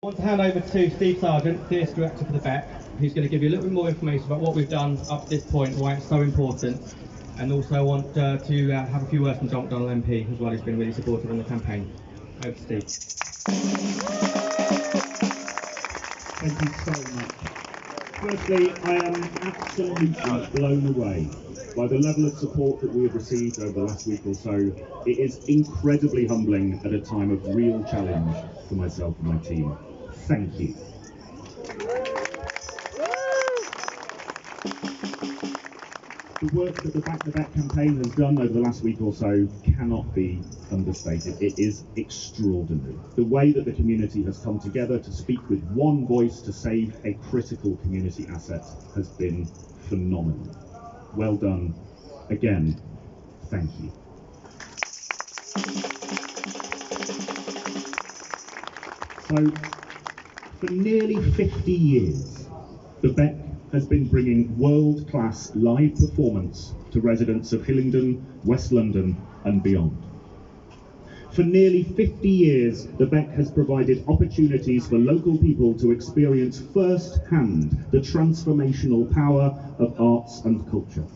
I want to hand over to Steve Sargent, Theatre Director for the Beck, who's going to give you a little bit more information about what we've done up to this point, why it's so important, and also I want to have a few words from John McDonnell MP as well. He's been really supportive in the campaign. Over to Steve. Thank you so much. Firstly, I am absolutely blown away by the level of support that we have received over the last week or so. It is incredibly humbling at a time of real challenge for myself and my team. Thank you. The work that the Back the Beck campaign has done over the last week or so cannot be understated. It is extraordinary. The way that the community has come together to speak with one voice to save a critical community asset has been phenomenal. Well done. Again, thank you. So, for nearly 50 years, the Beck has been bringing world-class live performance to residents of Hillingdon, West London and beyond. For nearly 50 years, the Beck has provided opportunities for local people to experience first-hand the transformational power of arts and culture.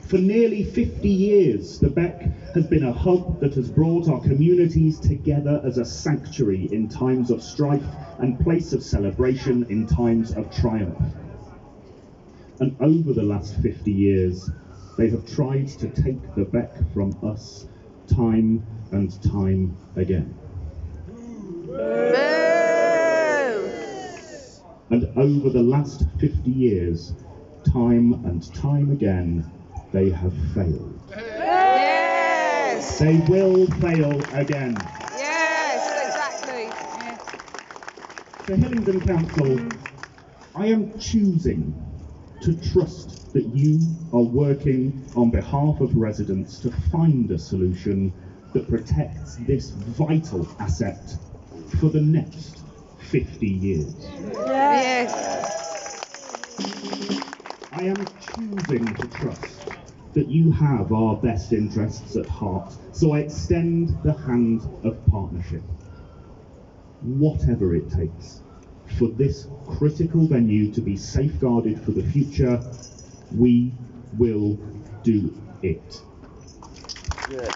For nearly 50 years, the Beck has been a hub that has brought our communities together as a sanctuary in times of strife and place of celebration in times of triumph. And over the last 50 years, they have tried to take the Beck from us time and time again. And over the last 50 years, time and time again, they have failed. Yes! They will fail again. Yes, exactly. Yeah. For Hillingdon Council, I am choosing to trust that you are working on behalf of residents to find a solution that protects this vital asset for the next 50 years. Yes. I am choosing to trust that you have our best interests at heart, so I extend the hand of partnership. Whatever it takes for this critical venue to be safeguarded for the future, we will do it. Good.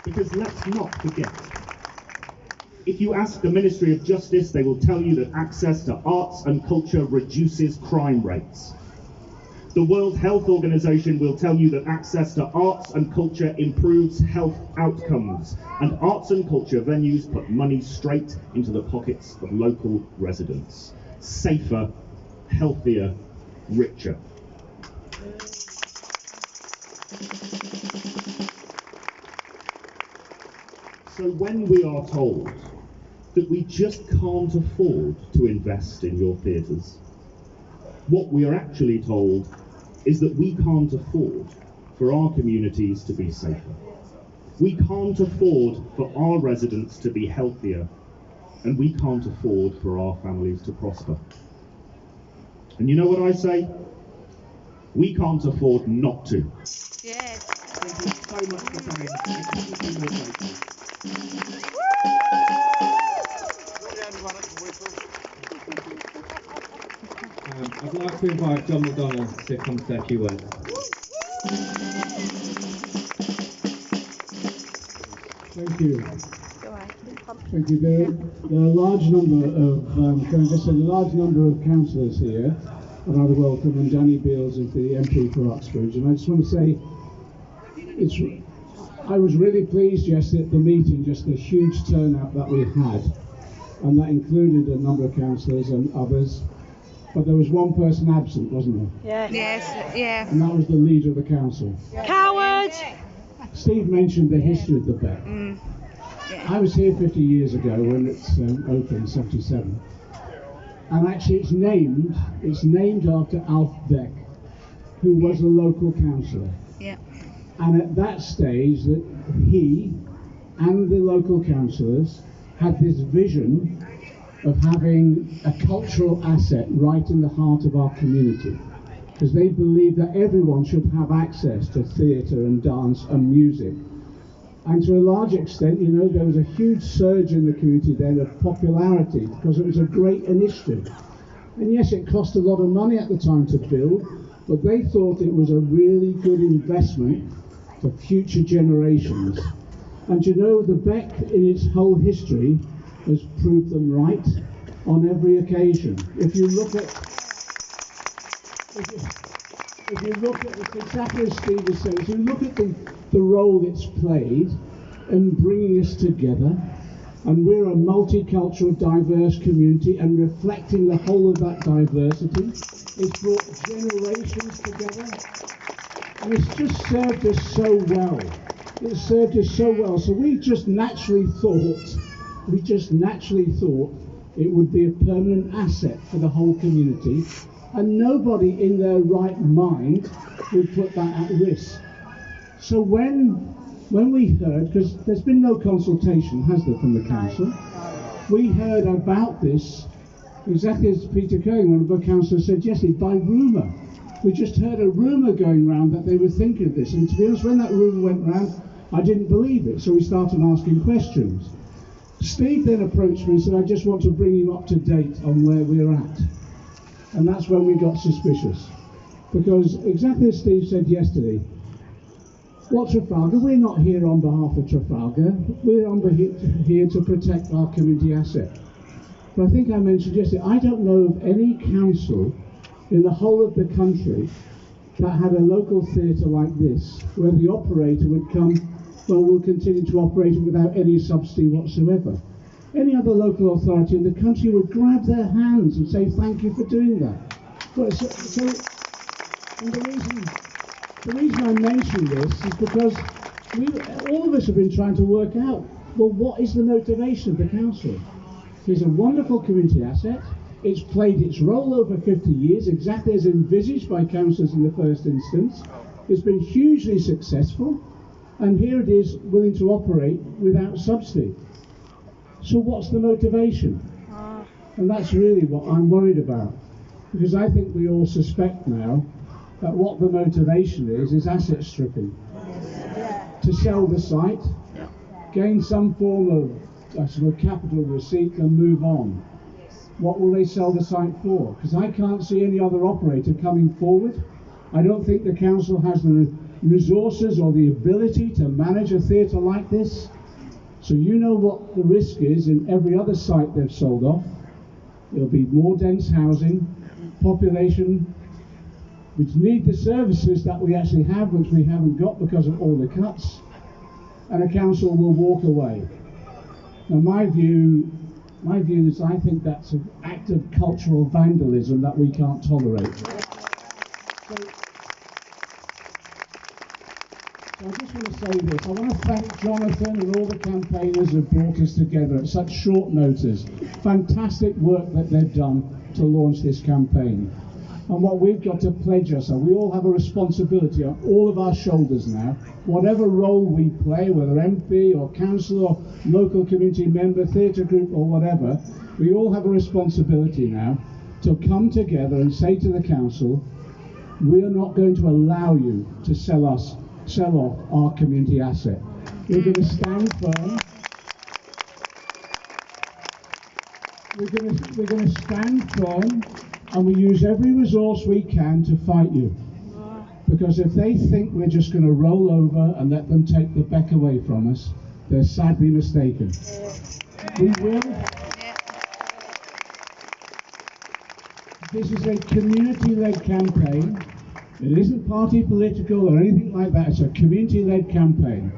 Because let's not forget, if you ask the Ministry of Justice, they will tell you that access to arts and culture reduces crime rates. The World Health Organization will tell you that access to arts and culture improves health outcomes, and arts and culture venues put money straight into the pockets of local residents. Safer, healthier, richer. So when we are told that we just can't afford to invest in your theatres, what we are actually told is that we can't afford for our communities to be safer. We can't afford for our residents to be healthier, and we can't afford for our families to prosper. And you know what I say? We can't afford not to. Yes. Thank you so much for coming. I couldn't be more grateful. I'd like to invite John McDonnell to come say a few words. Thank you. Go on. Thank you. There are a large number of, can I just say, a large number of councillors here, and I'd welcome, and Danny Beals is the MP for Uxbridge. And I just want to say, I was really pleased yesterday at the meeting, just the huge turnout that we had, and that included a number of councillors and others. But there was one person absent, wasn't there? Yes. Yeah. And that was the leader of the council. Coward! Steve mentioned the history of the Beck. Yeah. I was here 50 years ago when it's opened, 77. And actually it's named after Alf Beck, who was a local councillor. Yeah. And at that stage, that he and the local councillors had this vision of having a cultural asset right in the heart of our community, because they believed that everyone should have access to theatre and dance and music. And to a large extent, you know, there was a huge surge in the community then of popularity because it was a great initiative. And yes, it cost a lot of money at the time to build, but they thought it was a really good investment for future generations. And you know, the Beck in its whole history has proved them right on every occasion. If you look at it's exactly as Steve was saying, if you look at the role it's played in bringing us together, and we're a multicultural, diverse community, and reflecting the whole of that diversity, it's brought generations together, and it's just served us so well. It's served us so well. So we just naturally thought it would be a permanent asset for the whole community, and nobody in their right mind would put that at risk. So when we heard, because there's been no consultation, has there, from the council? We heard about this, exactly as Peter Cohen, one of the councillors, said yesterday, by rumour. We just heard a rumour going round that they were thinking of this, and to be honest, when that rumour went round, I didn't believe it, so we started asking questions. Steve then approached me and said, I just want to bring you up to date on where we're at. And that's when we got suspicious. Because exactly as Steve said yesterday, what Trafalgar, we're not here on behalf of Trafalgar, we're here to protect our community asset. But I think I mentioned yesterday, I don't know of any council in the whole of the country that had a local theatre like this, where the operator would come, well, we'll continue to operate it without any subsidy whatsoever. Any other local authority in the country would grab their hands and say, thank you for doing that. But and the reason I mention this is because all of us have been trying to work out, well, what is the motivation of the council? It's a wonderful community asset. It's played its role over 50 years, exactly as envisaged by councillors in the first instance. It's been hugely successful, and here it is willing to operate without subsidy. So what's the motivation? And that's really what I'm worried about, because I think we all suspect now that what the motivation is asset stripping. To sell the site, gain some form of capital receipt and move on. What will they sell the site for? Because I can't see any other operator coming forward. I don't think the council has the resources or the ability to manage a theatre like this. So you know what the risk is in every other site they've sold off. There'll be more dense housing, population which need the services that we actually have, which we haven't got because of all the cuts, and a council will walk away. Now my view is I think that's an act of cultural vandalism that we can't tolerate. So I just want to say this. I want to thank Jonathan and all the campaigners who brought us together at such short notice. Fantastic work that they've done to launch this campaign. And what we've got to pledge ourselves, we all have a responsibility on all of our shoulders now. Whatever role we play, whether MP or councillor or local community member, theatre group or whatever, we all have a responsibility now to come together and say to the council, we are not going to allow you to sell off our community asset. We're going to stand firm. We're going to stand firm, and we use every resource we can to fight you. Because if they think we're just going to roll over and let them take the Beck away from us, they're sadly mistaken. We will. This is a community-led campaign. It isn't party political or anything like that. It's a community-led campaign.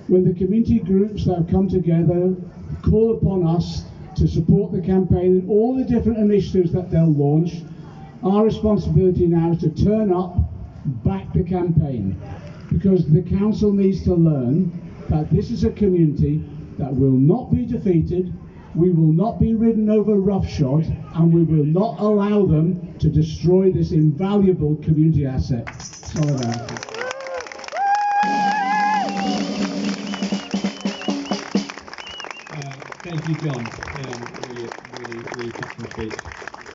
When the community groups that have come together call upon us to support the campaign and all the different initiatives that they'll launch, our responsibility now is to turn up, back the campaign. Because the council needs to learn that this is a community that will not be defeated, we will not be ridden over roughshod, and we will not allow them to destroy this invaluable community asset. Solidarity. Thank you, John. Really touching speech.